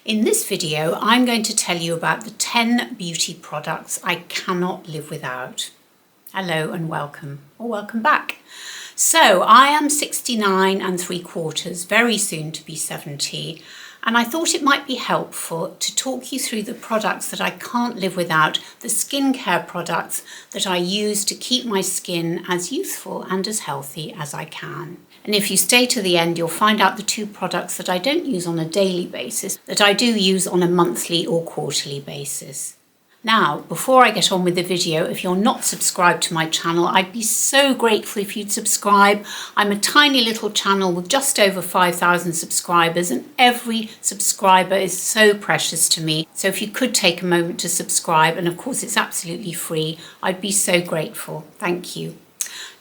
In this video, I'm going to tell you about the 10 beauty products I cannot live without. Hello and welcome, or welcome back. So I am 69 3/4, very soon to be 70, and I thought it might be helpful to talk you through the products that I can't live without, the skincare products that I use to keep my skin as youthful and as healthy as I can. And if you stay to the end, you'll find out the 2 products that I don't use on a daily basis, that I do use on a monthly or quarterly basis. Now, before I get on with the video, if you're not subscribed to my channel, I'd be so grateful if you'd subscribe. I'm a tiny little channel with just over 5,000 subscribers, and every subscriber is so precious to me. So if you could take a moment to subscribe, and of course it's absolutely free, I'd be so grateful. Thank you.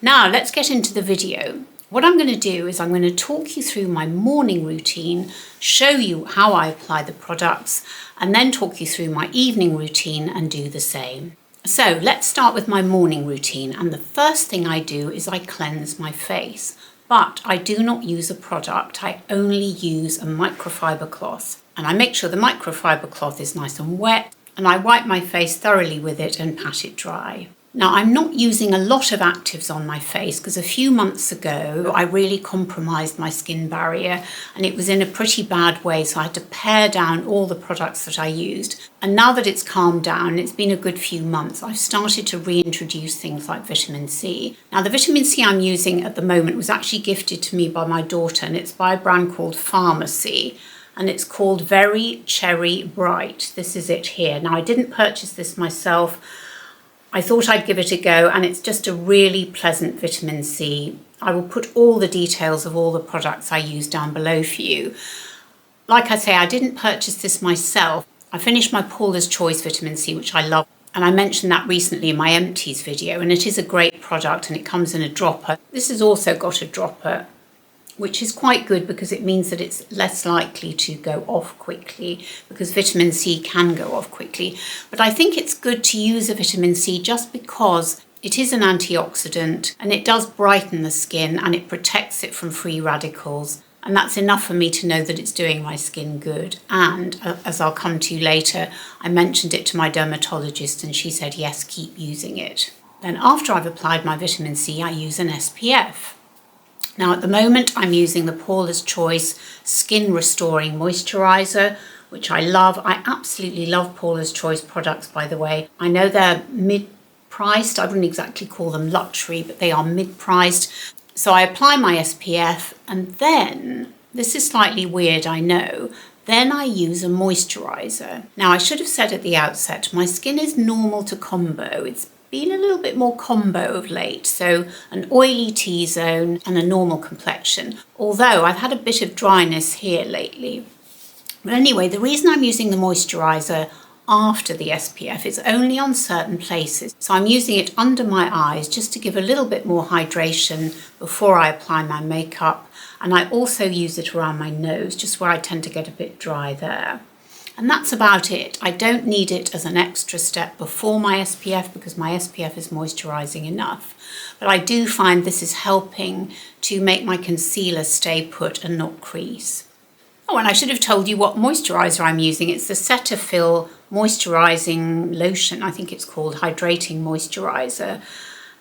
Now, let's get into the video. What I'm going to do is I'm going to talk you through my morning routine, show you how I apply the products, and then talk you through my evening routine and do the same. So let's start with my morning routine. And the first thing I do is I cleanse my face, but I do not use a product. I only use a microfiber cloth, and I make sure the microfiber cloth is nice and wet, and I wipe my face thoroughly with it and pat it dry. Now, I'm not using a lot of actives on my face because a few months ago I really compromised my skin barrier and it was in a pretty bad way, so I had to pare down all the products that I used. And now that it's calmed down, it's been a good few months, I've started to reintroduce things like vitamin C. Now, the vitamin C I'm using at the moment was actually gifted to me by my daughter, and it's by a brand called Farmacy, and it's called Very Cherry Bright. This is it here. Now, I didn't purchase this myself. I thought I'd give it a go, and it's just a really pleasant vitamin C. I will put all the details of all the products I use down below for you. Like I say, I didn't purchase this myself. I finished my Paula's Choice vitamin C, which I love, and I mentioned that recently in my empties video, and it is a great product and it comes in a dropper. This has also got a dropper, which is quite good because it means that it's less likely to go off quickly, because vitamin C can go off quickly. But I think it's good to use a vitamin C just because it is an antioxidant and it does brighten the skin and it protects it from free radicals. And that's enough for me to know that it's doing my skin good. And as I'll come to later, I mentioned it to my dermatologist and she said, yes, keep using it. Then after I've applied my vitamin C, I use an SPF. Now, at the moment, I'm using the Paula's Choice Skin Restoring Moisturiser, which I love. I absolutely love Paula's Choice products, by the way. I know they're mid-priced. I wouldn't exactly call them luxury, but they are mid-priced. So I apply my SPF, and then, this is slightly weird, I know, then I use a moisturiser. Now, I should have said at the outset, my skin is normal to combo. It's been a little bit more combo of late, so an oily T-zone and a normal complexion, although I've had a bit of dryness here lately. But anyway, the reason I'm using the moisturiser after the SPF is only on certain places, so I'm using it under my eyes just to give a little bit more hydration before I apply my makeup, and I also use it around my nose, just where I tend to get a bit dry there. And that's about it. I don't need it as an extra step before my SPF because my SPF is moisturising enough. But I do find this is helping to make my concealer stay put and not crease. Oh, and I should have told you what moisturiser I'm using. It's the Cetaphil Moisturising Lotion, I think it's called, Hydrating Moisturiser.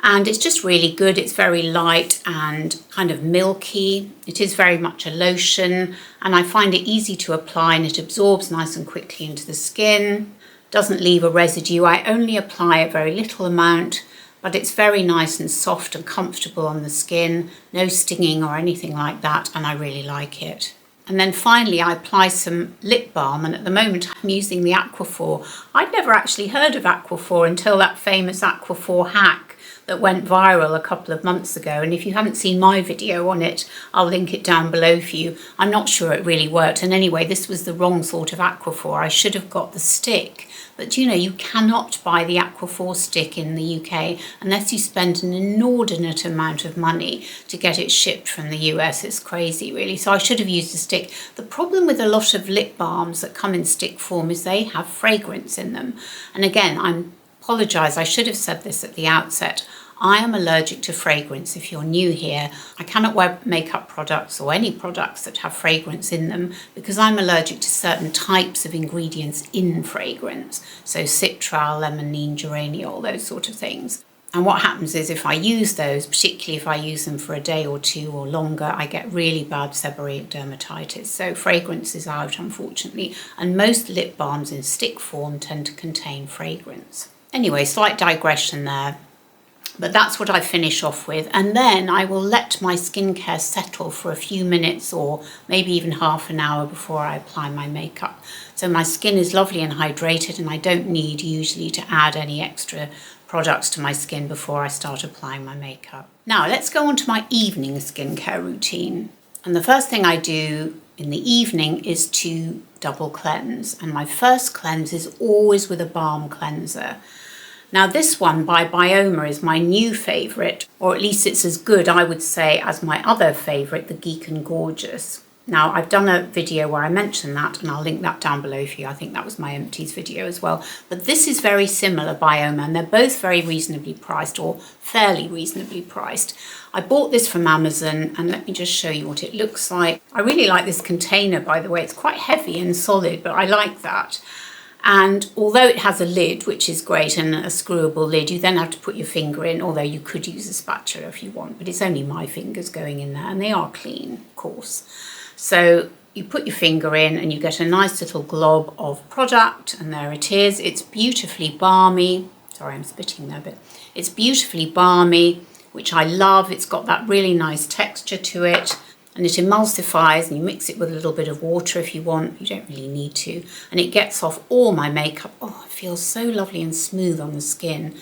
And it's just really good. It's very light and kind of milky. It is very much a lotion, and I find it easy to apply, and it absorbs nice and quickly into the skin. Doesn't leave a residue. I only apply a very little amount, but it's very nice and soft and comfortable on the skin. No stinging or anything like that, and I really like it. And then finally, I apply some lip balm, and at the moment I'm using the Aquafor. I'd never actually heard of Aquafor until that famous Aquafor hack that went viral a couple of months ago, and if you haven't seen my video on it, I'll link it down below for you. I'm not sure it really worked, and anyway, this was the wrong sort of Aquafor. I should have got the stick, but you know, you cannot buy the Aquafor stick in the UK unless you spend an inordinate amount of money to get it shipped from the US. It's crazy, really, so I should have used the stick. The problem with a lot of lip balms that come in stick form is they have fragrance in them, and again, I apologise, I should have said this at the outset. I am allergic to fragrance. If you're new here, I cannot wear makeup products or any products that have fragrance in them because I'm allergic to certain types of ingredients in fragrance. So citral, limonene, geraniol, those sort of things. And what happens is if I use those, particularly if I use them for a day or two or longer, I get really bad seborrheic dermatitis. So fragrance is out, unfortunately, and most lip balms in stick form tend to contain fragrance. Anyway, slight digression there. But that's what I finish off with, and then I will let my skincare settle for a few minutes or maybe even half an hour before I apply my makeup. So my skin is lovely and hydrated, and I don't need usually to add any extra products to my skin before I start applying my makeup. Now let's go on to my evening skincare routine. And the first thing I do in the evening is to double cleanse, and my first cleanse is always with a balm cleanser. Now this one by Byoma is my new favourite, or at least it's as good, I would say, as my other favourite, the Geek and Gorgeous. Now I've done a video where I mentioned that, and I'll link that down below for you. I think that was my empties video as well. But this is very similar, Byoma, and they're both very reasonably priced, or fairly reasonably priced. I bought this from Amazon, and let me just show you what it looks like. I really like this container, by the way. It's quite heavy and solid, but I like that. And although it has a lid, which is great, and a screwable lid, you then have to put your finger in, although you could use a spatula if you want, but it's only my fingers going in there, and they are clean, of course. So you put your finger in and you get a nice little glob of product, and there it is. It's beautifully balmy. Sorry, I'm spitting there a bit. It's beautifully balmy, which I love. It's got that really nice texture to it. And it emulsifies, and you mix it with a little bit of water if you want. You don't really need to. And it gets off all my makeup. Oh, it feels so lovely and smooth on the skin.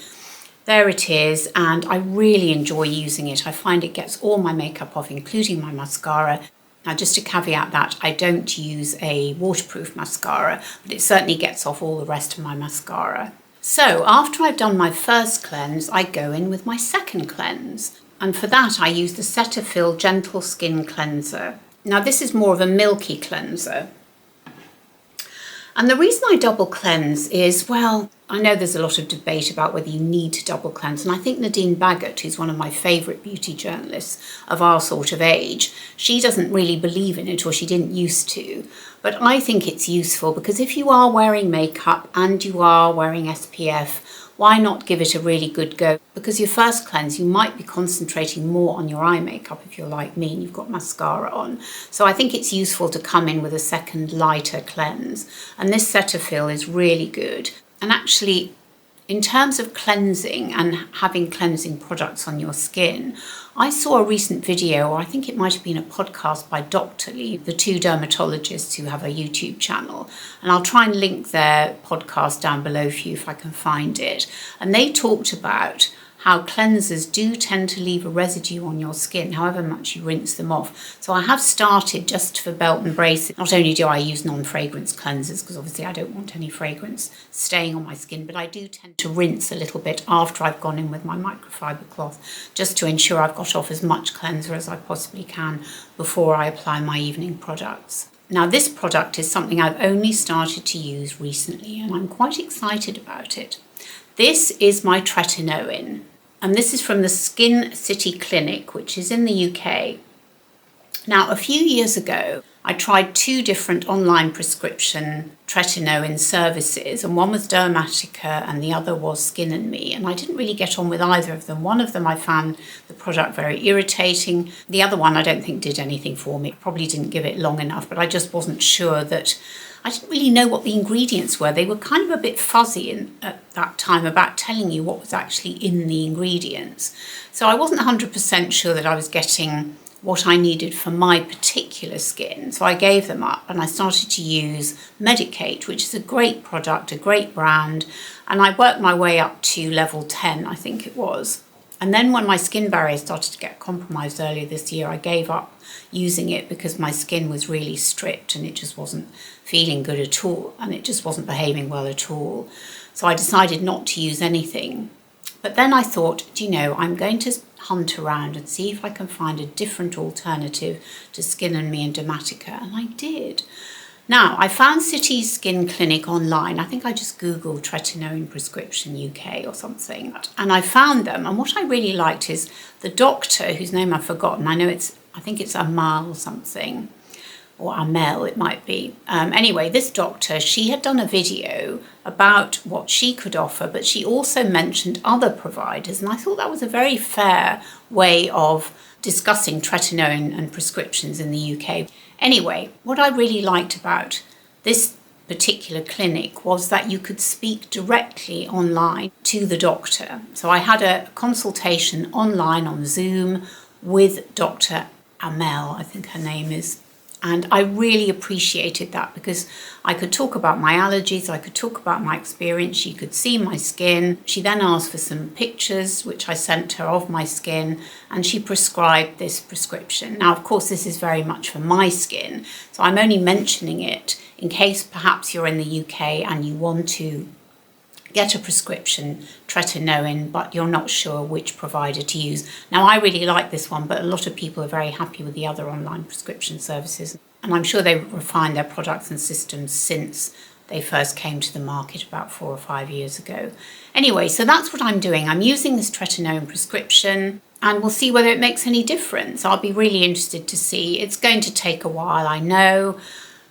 There it is, and I really enjoy using it. I find it gets all my makeup off, including my mascara. Now, just to caveat that, I don't use a waterproof mascara, but it certainly gets off all the rest of my mascara. So after I've done my first cleanse, I go in with my second cleanse. And for that, I use the Cetaphil Gentle Skin Cleanser. Now, this is more of a milky cleanser. And the reason I double cleanse is, well, I know there's a lot of debate about whether you need to double cleanse. And I think Nadine Baggott, who's one of my favourite beauty journalists of our sort of age, she doesn't really believe in it, or she didn't used to. But I think it's useful because if you are wearing makeup and you are wearing SPF, why not give it a really good go? Because your first cleanse, you might be concentrating more on your eye makeup if you're like me and you've got mascara on. So I think it's useful to come in with a second lighter cleanse. And this Cetaphil is really good. And actually, in terms of cleansing and having cleansing products on your skin, I saw a recent video, or I think it might have been a podcast by Dr. Lee, the two dermatologists who have a YouTube channel. And I'll try and link their podcast down below for you if I can find it. And they talked about how cleansers do tend to leave a residue on your skin, however much you rinse them off. So I have started, just for belt and braces, not only do I use non-fragrance cleansers, because obviously I don't want any fragrance staying on my skin, but I do tend to rinse a little bit after I've gone in with my microfiber cloth, just to ensure I've got off as much cleanser as I possibly can before I apply my evening products. Now, this product is something I've only started to use recently, and I'm quite excited about it. This is my tretinoin. And this is from the Skin City Clinic, which is in the UK. Now, a few years ago, I tried two different online prescription tretinoin services, and one was Dermatica and the other was Skin & Me, and I didn't really get on with either of them. One of them I found the product very irritating. The other one I don't think did anything for me. Probably didn't give it long enough, but I just wasn't sure that I didn't really know what the ingredients were. They were kind of a bit fuzzy at that time about telling you what was actually in the ingredients. So I wasn't 100% sure that I was getting what I needed for my particular skin. So I gave them up and I started to use Medicate, which is a great product, a great brand. And I worked my way up to level 10, I think it was. And then when my skin barrier started to get compromised earlier this year, I gave up using it because my skin was really stripped and it just wasn't feeling good at all, and it just wasn't behaving well at all. So I decided not to use anything. But then I thought, do you know, I'm going to hunt around and see if I can find a different alternative to Skin & Me and Dermatica, and I did. Now, I found City Skin Clinic online. I think I just Googled tretinoin prescription UK or something. And I found them. And what I really liked is the doctor, whose name I've forgotten. I think it's Amal or something. Or Amel, it might be. Anyway, this doctor, she had done a video about what she could offer, but she also mentioned other providers. And I thought that was a very fair way of discussing tretinoin and prescriptions in the UK. Anyway, what I really liked about this particular clinic was that you could speak directly online to the doctor. So I had a consultation online on Zoom with Dr. Amel, I think her name is. And I really appreciated that because I could talk about my allergies, I could talk about my experience, she could see my skin. She then asked for some pictures, which I sent her of my skin, and she prescribed this prescription. Now, of course, this is very much for my skin, so I'm only mentioning it in case perhaps you're in the UK and you want to get a prescription tretinoin, but you're not sure which provider to use. Now, I really like this one, but a lot of people are very happy with the other online prescription services. And I'm sure they've refined their products and systems since they first came to the market about 4 or 5 years ago. Anyway, so that's what I'm doing. I'm using this tretinoin prescription and we'll see whether it makes any difference. I'll be really interested to see. It's going to take a while, I know.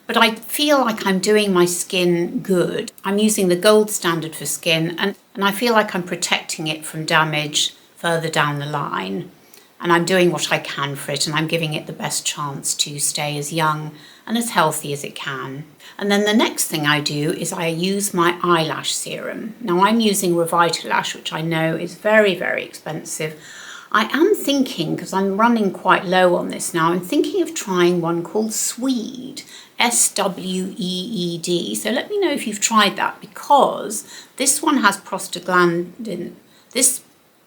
But I feel like I'm doing my skin good. I'm using the gold standard for skin and I feel like I'm protecting it from damage further down the line. And I'm doing what I can for it and I'm giving it the best chance to stay as young and as healthy as it can. And then the next thing I do is I use my eyelash serum. Now I'm using Revitalash, which I know is very, very expensive. I am thinking, because I'm running quite low on this now, I'm thinking of trying one called Sweed, S-W-E-E-D. So let me know if you've tried that, because this one has prostaglandin. This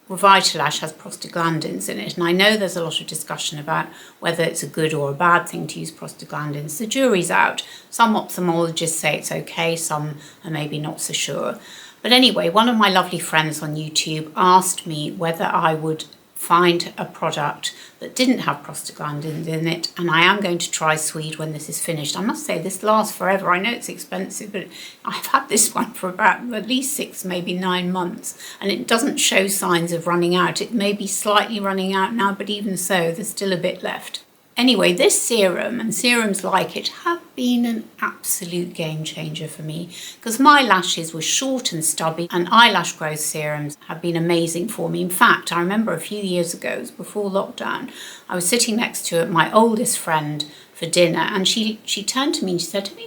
Revitalash has prostaglandins in it, and I know there's a lot of discussion about whether it's a good or a bad thing to use prostaglandins. The jury's out. Some ophthalmologists say it's okay, some are maybe not so sure. But anyway, one of my lovely friends on YouTube asked me whether I would find a product that didn't have prostaglandins in it, and I am going to try Sweed when this is finished. I must say this lasts forever. I know it's expensive, but I've had this one for about at least 6, maybe 9 months, and it doesn't show signs of running out. It may be slightly running out now, but even so, there's still a bit left. Anyway, this serum and serums like it have been an absolute game changer for me because my lashes were short and stubby, and eyelash growth serums have been amazing for me. In fact, I remember a few years ago, it was before lockdown, I was sitting next to my oldest friend for dinner and she turned to me and she said, have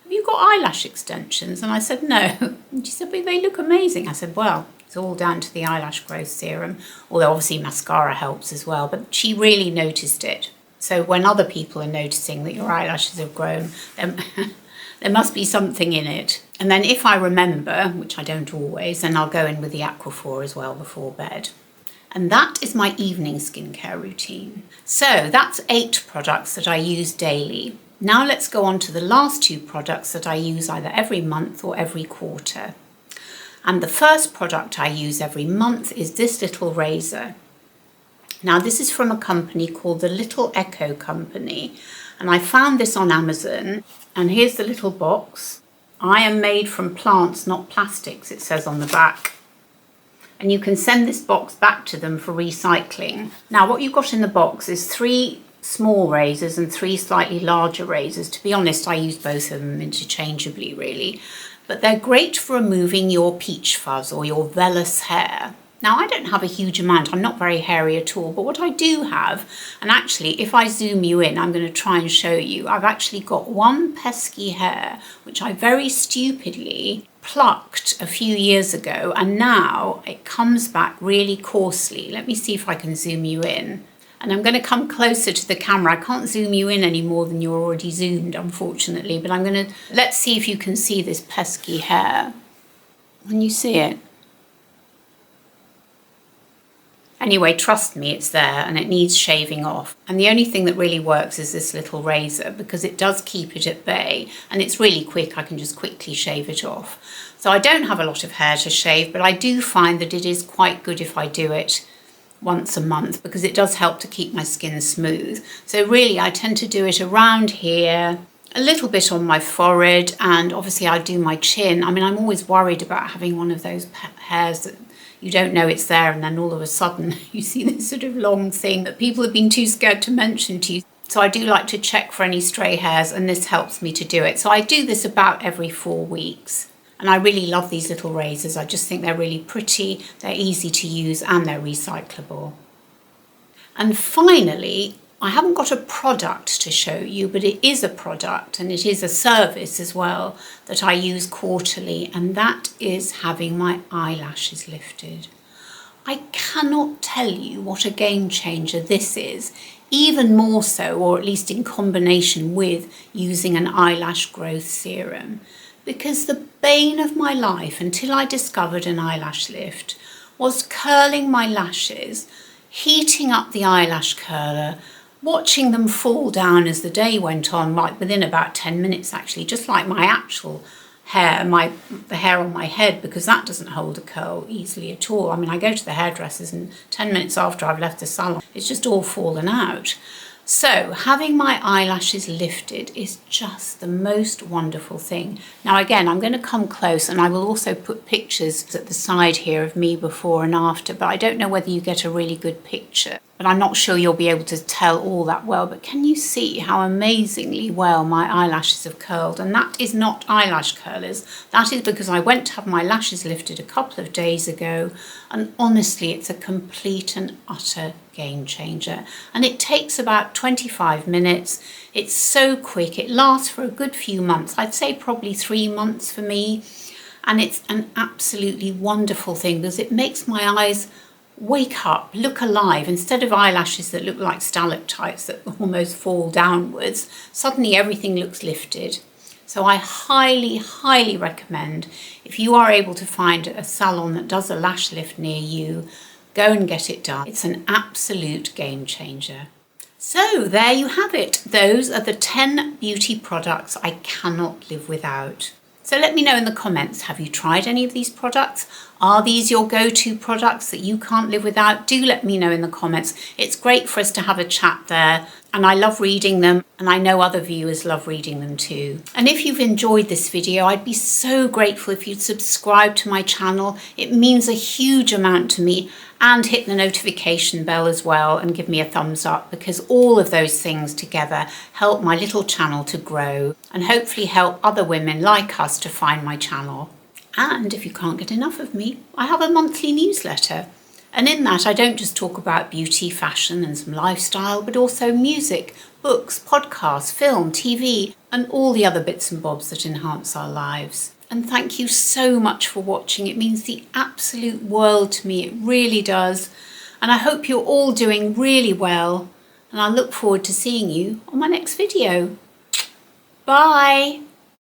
you got eyelash extensions? And I said, no. And she said, but they look amazing. I said, well, it's all down to the eyelash growth serum, although obviously mascara helps as well, but she really noticed it. So when other people are noticing that your eyelashes have grown, there must be something in it. And then if I remember, which I don't always, then I'll go in with the Aquafor as well before bed. And that is my evening skincare routine. So that's 8 products that I use daily. Now let's go on to the last 2 products that I use either every month or every quarter. And the first product I use every month is this little razor. Now this is from a company called the Little Echo Company, and I found this on Amazon, and here's the little box. I am made from plants, not plastics, it says on the back. And you can send this box back to them for recycling. Now what you've got in the box is 3 small razors and 3 slightly larger razors. To be honest, I use both of them interchangeably really, but they're great for removing your peach fuzz or your vellus hair. Now, I don't have a huge amount. I'm not very hairy at all, but what I do have, and actually, if I zoom you in, I'm going to try and show you, I've actually got one pesky hair, which I very stupidly plucked a few years ago, and now it comes back really coarsely. Let me see if I can zoom you in. And I'm going to come closer to the camera. I can't zoom you in any more than you're already zoomed, unfortunately, but let's see if you can see this pesky hair. Can you see it? Anyway, trust me, it's there and it needs shaving off. And the only thing that really works is this little razor because it does keep it at bay and it's really quick. I can just quickly shave it off. So I don't have a lot of hair to shave, but I do find that it is quite good if I do it once a month because it does help to keep my skin smooth. So really, I tend to do it around here a little bit on my forehead, and obviously I do my chin. I mean, I'm always worried about having one of those hairs that you don't know it's there, and then all of a sudden you see this sort of long thing that people have been too scared to mention to you. So I do like to check for any stray hairs, and this helps me to do it. So I do this about every 4 weeks. And I really love these little razors. I just think they're really pretty, they're easy to use, and they're recyclable. And finally, I haven't got a product to show you, but it is a product and it is a service as well that I use quarterly, and that is having my eyelashes lifted. I cannot tell you what a game changer this is, even more so, or at least in combination with using an eyelash growth serum, because the bane of my life until I discovered an eyelash lift was curling my lashes, heating up the eyelash curler, watching them fall down as the day went on, like within about 10 minutes actually, just like my actual hair, the hair on my head, because that doesn't hold a curl easily at all. I mean, I go to the hairdressers and 10 minutes after I've left the salon, it's just all fallen out. So having my eyelashes lifted is just the most wonderful thing. Now again, I'm going to come close, and I will also put pictures at the side here of me before and after, but I don't know whether you get a really good picture. But I'm not sure you'll be able to tell all that well, but can you see how amazingly well my eyelashes have curled? And that is not eyelash curlers. That is because I went to have my lashes lifted a couple of days ago, and honestly, it's a complete and utter game changer. And it takes about 25 minutes. It's so quick. It lasts for a good few months. I'd say probably 3 months for me. And it's an absolutely wonderful thing because it makes my eyes wake up, look alive. Instead of eyelashes that look like stalactites that almost fall downwards, suddenly everything looks lifted. So I highly, highly recommend, if you are able to find a salon that does a lash lift near you, go and get it done. It's an absolute game changer. So there you have it. Those are the 10 beauty products I cannot live without. So let me know in the comments, have you tried any of these products? Are these your go-to products that you can't live without? Do let me know in the comments. It's great for us to have a chat there, and I love reading them, and I know other viewers love reading them too. And if you've enjoyed this video, I'd be so grateful if you'd subscribe to my channel. It means a huge amount to me, and hit the notification bell as well and give me a thumbs up, because all of those things together help my little channel to grow and hopefully help other women like us to find my channel. And if you can't get enough of me, I have a monthly newsletter. And in that, I don't just talk about beauty, fashion and some lifestyle, but also music, books, podcasts, film, TV, and all the other bits and bobs that enhance our lives. And thank you so much for watching. It means the absolute world to me. It really does. And I hope you're all doing really well. And I look forward to seeing you on my next video. Bye.